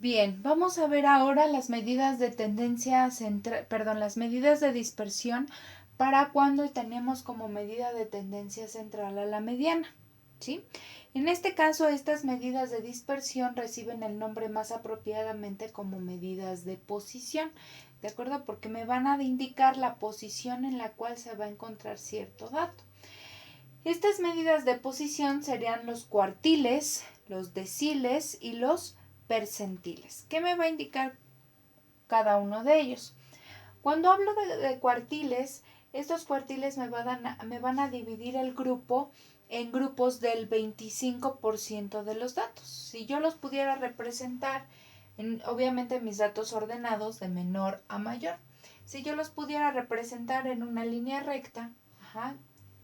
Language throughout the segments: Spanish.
Bien, vamos a ver ahora las medidas de tendencia las medidas de dispersión para cuando tenemos como medida de tendencia central a la mediana, ¿sí? En este caso, estas medidas de dispersión reciben el nombre más apropiadamente como medidas de posición, ¿de acuerdo? Porque me van a indicar la posición en la cual se va a encontrar cierto dato. Estas medidas de posición serían los cuartiles, los deciles y los percentiles. ¿Qué me va a indicar cada uno de ellos? Cuando hablo de cuartiles, estos cuartiles me van a dividir el grupo en grupos del 25% de los datos. Si yo los pudiera representar, obviamente mis datos ordenados de menor a mayor. Si yo los pudiera representar en una línea recta,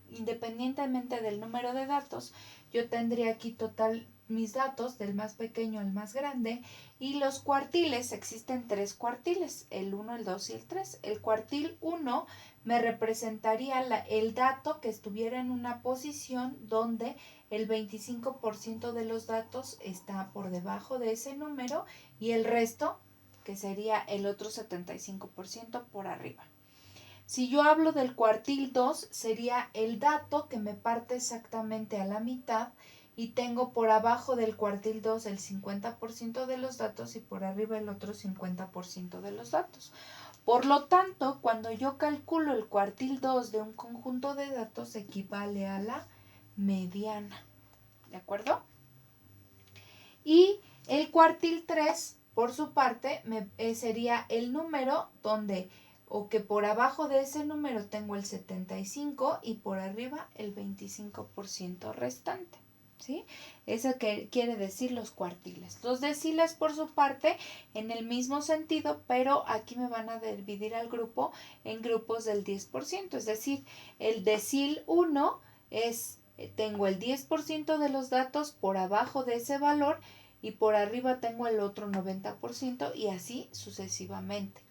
independientemente del número de datos, yo tendría aquí total mis datos del más pequeño al más grande, y los cuartiles, existen tres cuartiles, el 1, el 2 y el 3. El cuartil 1 me representaría el dato que estuviera en una posición donde el 25% de los datos está por debajo de ese número y el resto, que sería el otro 75%, por arriba. Si yo hablo del cuartil 2, sería el dato que me parte exactamente a la mitad y tengo por abajo del cuartil 2 el 50% de los datos y por arriba el otro 50% de los datos. Por lo tanto, cuando yo calculo el cuartil 2 de un conjunto de datos, equivale a la mediana. ¿De acuerdo? Y el cuartil 3, por su parte, sería el número donde, o que por abajo de ese número tengo el 75 y por arriba el 25% restante. ¿Sí? Eso que quiere decir los cuartiles. Los deciles, por su parte, en el mismo sentido, pero aquí me van a dividir al grupo en grupos del 10%. Es decir, el decil 1 tengo el 10% de los datos por abajo de ese valor y por arriba tengo el otro 90% y así sucesivamente.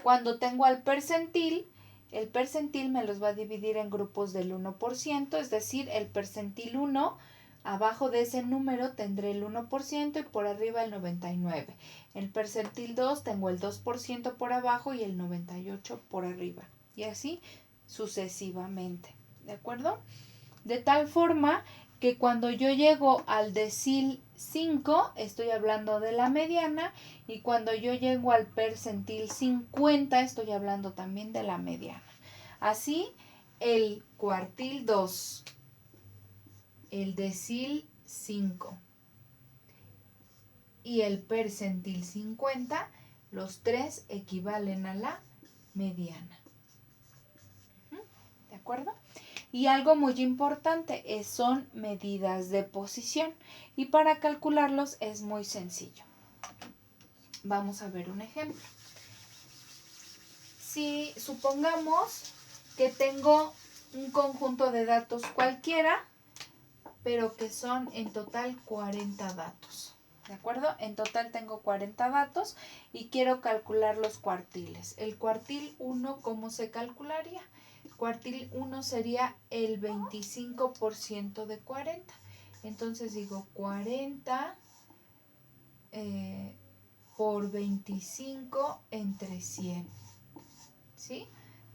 Cuando tengo al percentil, el percentil me los va a dividir en grupos del 1%, es decir, el percentil 1, abajo de ese número tendré el 1% y por arriba el 99%. El percentil 2 tengo el 2% por abajo y el 98% por arriba. Y así sucesivamente. ¿De acuerdo? De tal forma que cuando yo llego al decil 5, estoy hablando de la mediana, y cuando yo llego al percentil 50, estoy hablando también de la mediana. Así, el cuartil 2, el decil 5 y el percentil 50, los tres equivalen a la mediana. ¿De acuerdo? Y algo muy importante son medidas de posición. Y para calcularlos es muy sencillo. Vamos a ver un ejemplo. Si supongamos que tengo un conjunto de datos cualquiera, pero que son en total 40 datos. ¿De acuerdo? En total tengo 40 datos y quiero calcular los cuartiles. El cuartil 1, ¿cómo se calcularía? El cuartil 1 sería el 25% de 40. Entonces digo 40 por 25 entre 100. ¿Sí?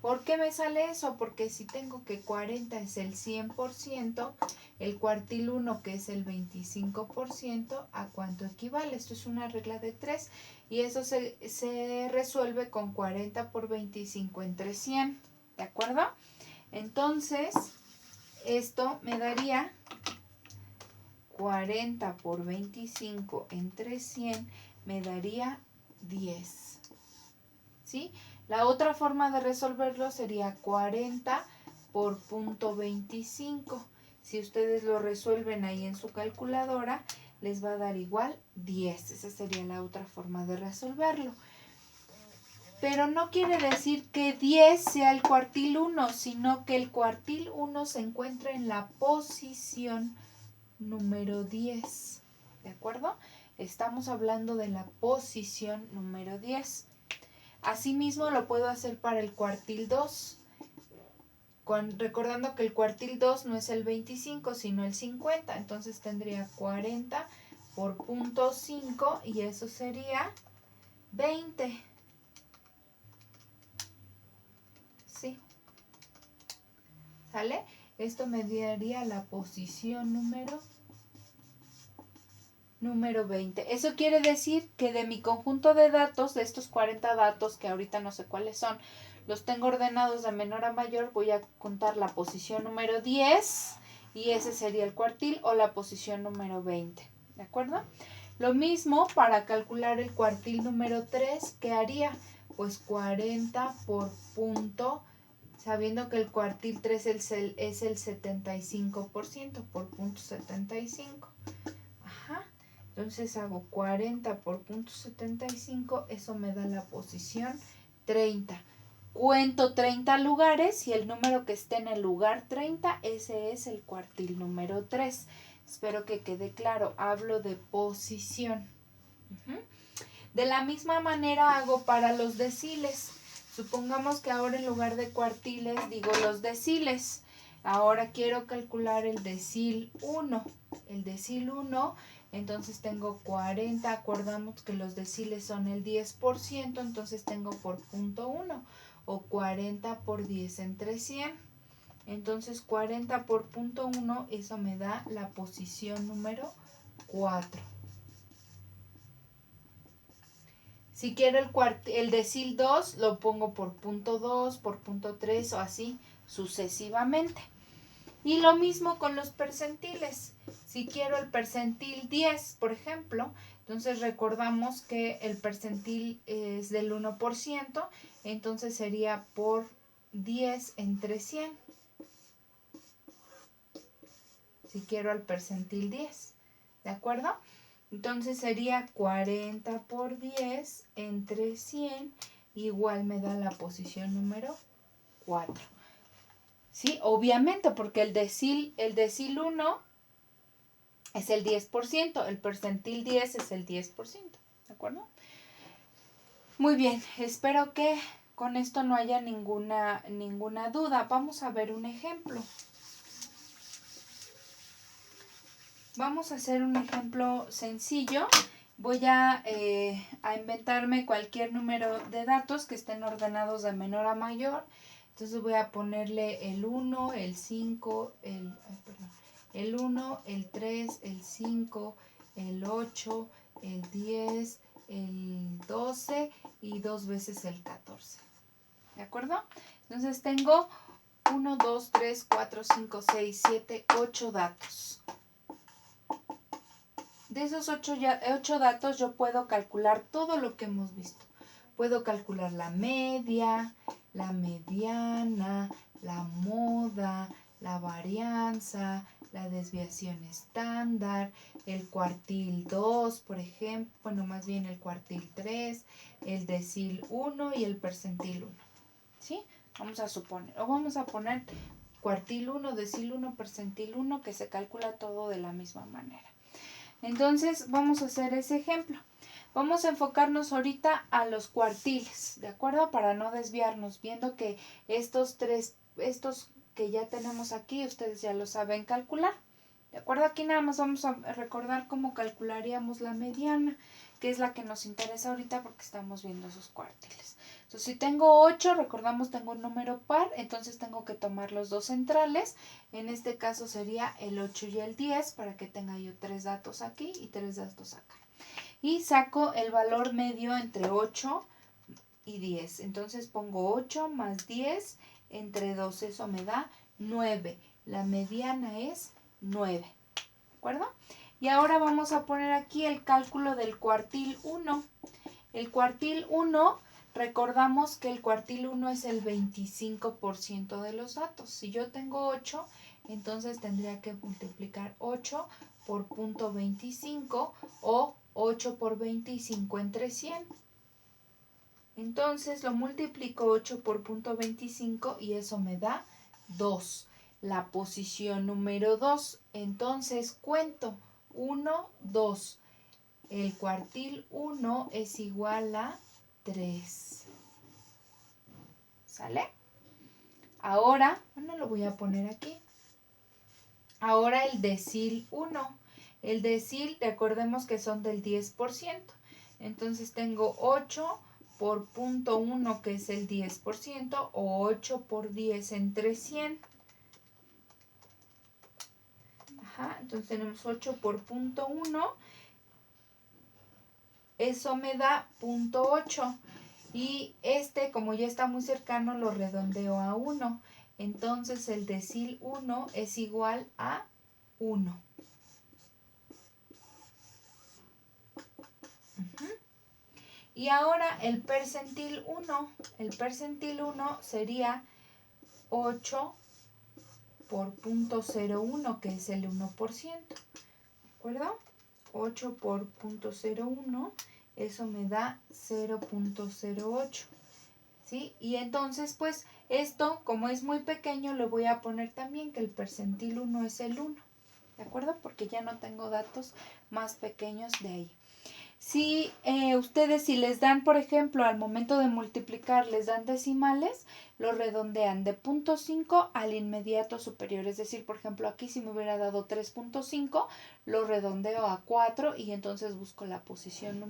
¿Por qué me sale eso? Porque si tengo que 40 es el 100%, el cuartil 1, que es el 25%, ¿a cuánto equivale? Esto es una regla de 3 y eso se resuelve con 40 por 25 entre 100. ¿De acuerdo? Entonces, esto me daría 40 por 25 entre 100, me daría 10. ¿Sí? La otra forma de resolverlo sería 40 por punto 25. Si ustedes lo resuelven ahí en su calculadora, les va a dar igual 10. Esa sería la otra forma de resolverlo. Pero no quiere decir que 10 sea el cuartil 1, sino que el cuartil 1 se encuentra en la posición número 10. ¿De acuerdo? Estamos hablando de la posición número 10. Asimismo lo puedo hacer para el cuartil 2, recordando que el cuartil 2 no es el 25 sino el 50, entonces tendría 40 por 0.5 y eso sería 20. Sí. ¿Sale? Esto me daría la posición número 20. Eso quiere decir que de mi conjunto de datos, de estos 40 datos, que ahorita no sé cuáles son, los tengo ordenados de menor a mayor, voy a contar la posición número 10 y ese sería el cuartil o la posición número 20. ¿De acuerdo? Lo mismo para calcular el cuartil número 3, ¿qué haría? Pues 40 por punto, sabiendo que el cuartil 3 es el 75% por punto 75. Ajá. Entonces hago 40 por punto 75, eso me da la posición 30. Cuento 30 lugares y el número que esté en el lugar 30, ese es el cuartil número 3. Espero que quede claro, hablo de posición. De la misma manera hago para los deciles. Supongamos que ahora en lugar de cuartiles digo los deciles. Ahora quiero calcular el decil 1. El decil 1, entonces tengo 40. Acordamos que los deciles son el 10%, entonces tengo por punto 1 o 40 por 10 entre 100. Entonces 40 por punto 1, eso me da la posición número 4. Si quiero el decil 2, lo pongo por punto 2, por punto 3 o así sucesivamente. Y lo mismo con los percentiles. Si quiero el percentil 10, por ejemplo, entonces recordamos que el percentil es del 1%, entonces sería por 10 entre 100. Si quiero el percentil 10, ¿de acuerdo? Entonces sería 40 por 10 entre 100, igual me da la posición número 4. ¿Sí? Obviamente, porque el decil 1 es el 10%, el percentil 10 es el 10%, ¿de acuerdo? Muy bien, espero que con esto no haya ninguna duda. Vamos a ver un ejemplo. Vamos a hacer un ejemplo sencillo. Voy a inventarme cualquier número de datos que estén ordenados de menor a mayor. Entonces voy a ponerle el 1, el 5, el 1, el 3, el 5, el 8, el 10, el 12 y 2 veces el 14. ¿De acuerdo? Entonces tengo 1, 2, 3, 4, 5, 6, 7, 8 datos. De esos 8 datos yo puedo calcular todo lo que hemos visto. Puedo calcular la media, la mediana, la moda, la varianza, la desviación estándar, el cuartil 2, por ejemplo, bueno, más bien el cuartil 3, el decil 1 y el percentil 1. ¿Sí? Vamos a poner cuartil 1, decil 1, percentil 1, que se calcula todo de la misma manera. Entonces vamos a hacer ese ejemplo. Vamos a enfocarnos ahorita a los cuartiles, ¿de acuerdo? Para no desviarnos, viendo que estos que ya tenemos aquí, ustedes ya lo saben calcular. ¿De acuerdo? Aquí nada más vamos a recordar cómo calcularíamos la mediana, que es la que nos interesa ahorita porque estamos viendo esos cuartiles. Entonces, si tengo 8, recordamos tengo un número par, entonces tengo que tomar los dos centrales. En este caso sería el 8 y el 10 para que tenga yo 3 datos aquí y 3 datos acá. Y saco el valor medio entre 8 y 10. Entonces pongo 8 más 10 entre 2, eso me da 9. La mediana es 9. ¿De acuerdo? Y ahora vamos a poner aquí el cálculo del cuartil 1. El cuartil 1, recordamos que el cuartil 1 es el 25% de los datos. Si yo tengo 8, entonces tendría que multiplicar 8 por punto 25 o 8 por 25 entre 100. Entonces lo multiplico 8 por punto 25 y eso me da 2. La posición número 2. Entonces cuento 1, 2. El cuartil 1 es igual a 3. ¿Sale? Ahora, bueno, lo voy a poner aquí. Ahora el decil 1. El decil, recordemos que son del 10%. Entonces tengo 8 por 0.1, que es el 10%, o 8 por 10 entre 100. Ajá, entonces tenemos 8 por 0.1. Eso me da 0.8. Y como ya está muy cercano, lo redondeo a 1. Entonces el decil 1 es igual a 1. Y ahora el percentil 1. El percentil 1 sería 8 por 0.01, que es el 1%. ¿De acuerdo? 8 por 0.01, eso me da 0.08. ¿Sí? Y entonces, pues, esto, como es muy pequeño, le voy a poner también que el percentil 1 es el 1. ¿De acuerdo? Porque ya no tengo datos más pequeños de ahí. Si ustedes, si les dan, por ejemplo, al momento de multiplicar, les dan decimales, lo redondean de 0.5 al inmediato superior. Es decir, por ejemplo, aquí si me hubiera dado 3.5, lo redondeo a 4 y entonces busco la posición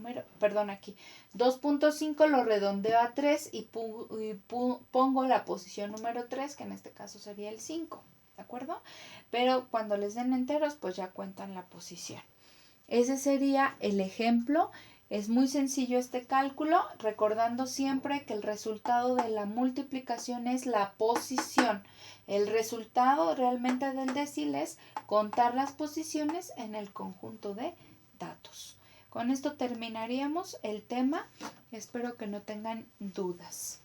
aquí 2.5 lo redondeo a 3 y pongo la posición número 3, que en este caso sería el 5. ¿De acuerdo? Pero cuando les den enteros, pues ya cuentan la posición. Ese sería el ejemplo. Es muy sencillo este cálculo, recordando siempre que el resultado de la multiplicación es la posición. El resultado realmente del decil es contar las posiciones en el conjunto de datos. Con esto terminaríamos el tema. Espero que no tengan dudas.